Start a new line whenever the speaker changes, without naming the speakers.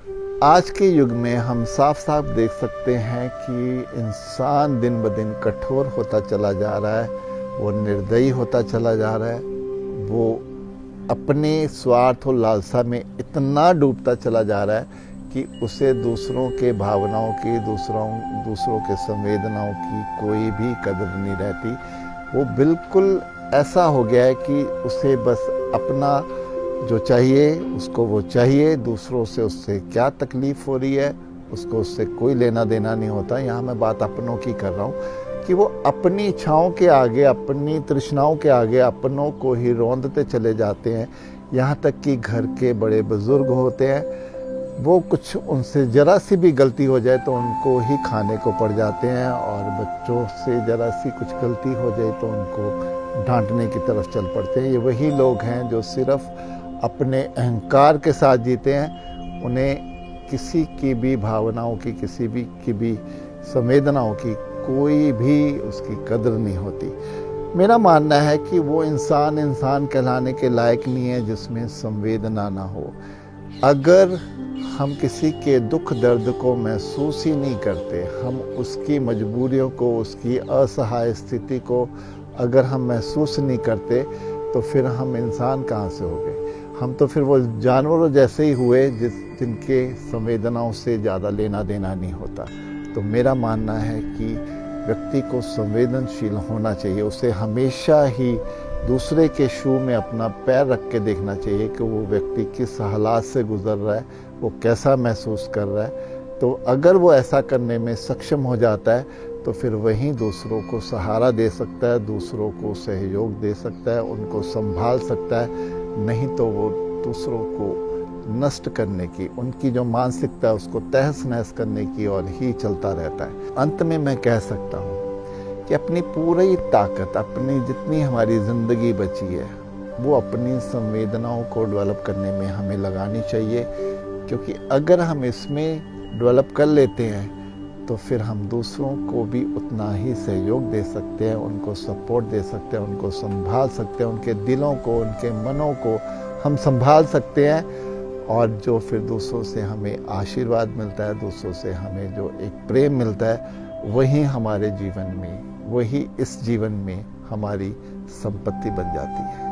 आज के युग में हम साफ साफ देख सकते हैं कि इंसान दिन ब दिन कठोर होता चला जा रहा है, वो निर्दयी होता चला जा रहा है, वो अपने स्वार्थ और लालसा में इतना डूबता चला जा रहा है कि उसे दूसरों के भावनाओं की, दूसरों के संवेदनाओं की कोई भी कदर नहीं रहती। वो बिल्कुल ऐसा हो गया है कि उसे बस अपना जो चाहिए उसको वो चाहिए, दूसरों से उससे क्या तकलीफ हो रही है उसको उससे कोई लेना देना नहीं होता। यहाँ मैं बात अपनों की कर रहा हूँ कि वो अपनी इच्छाओं के आगे, अपनी तृष्णाओं के आगे अपनों को ही रौंदते चले जाते हैं। यहाँ तक कि घर के बड़े बुजुर्ग होते हैं, वो कुछ उनसे ज़रा सी भी गलती हो जाए तो उनको ही खाने को पड़ जाते हैं, और बच्चों से ज़रा सी कुछ गलती हो जाए तो उनको डांटने की तरफ चल पड़ते हैं। ये वही लोग हैं जो सिर्फ अपने अहंकार के साथ जीते हैं। उन्हें किसी की भी भावनाओं की, किसी भी की भी संवेदनाओं की कोई भी उसकी कदर नहीं होती। मेरा मानना है कि वो इंसान कहलाने के लायक नहीं है जिसमें संवेदना ना हो। अगर हम किसी के दुख दर्द को महसूस ही नहीं करते, हम उसकी मजबूरियों को, उसकी असहाय स्थिति को अगर हम महसूस नहीं करते, तो फिर हम इंसान कहाँ से हो गए? हम तो फिर वो जानवरों जैसे ही हुए जिनके संवेदनाओं से ज़्यादा लेना देना नहीं होता। तो मेरा मानना है कि व्यक्ति को संवेदनशील होना चाहिए। उसे हमेशा ही दूसरे के शू में अपना पैर रख के देखना चाहिए कि वो व्यक्ति किस हालात से गुजर रहा है, वो कैसा महसूस कर रहा है। तो अगर वो ऐसा करने में सक्षम हो जाता है तो फिर वहीं दूसरों को सहारा दे सकता है, दूसरों को सहयोग दे सकता है, उनको संभाल सकता है। नहीं तो वो दूसरों को नष्ट करने की, उनकी जो मानसिकता है उसको तहस नहस करने की ओर ही चलता रहता है। अंत में मैं कह सकता हूँ कि अपनी पूरी ताकत, अपनी जितनी हमारी ज़िंदगी बची है, वो अपनी संवेदनाओं को डेवलप करने में हमें लगानी चाहिए। क्योंकि अगर हम इसमें डेवलप कर लेते हैं तो फिर हम दूसरों को भी उतना ही सहयोग दे सकते हैं, उनको सपोर्ट दे सकते हैं, उनको संभाल सकते हैं, उनके दिलों को, उनके मनों को हम संभाल सकते हैं। और जो फिर दूसरों से हमें आशीर्वाद मिलता है, दूसरों से हमें जो एक प्रेम मिलता है, वही हमारे जीवन में, वही इस जीवन में हमारी संपत्ति बन जाती है।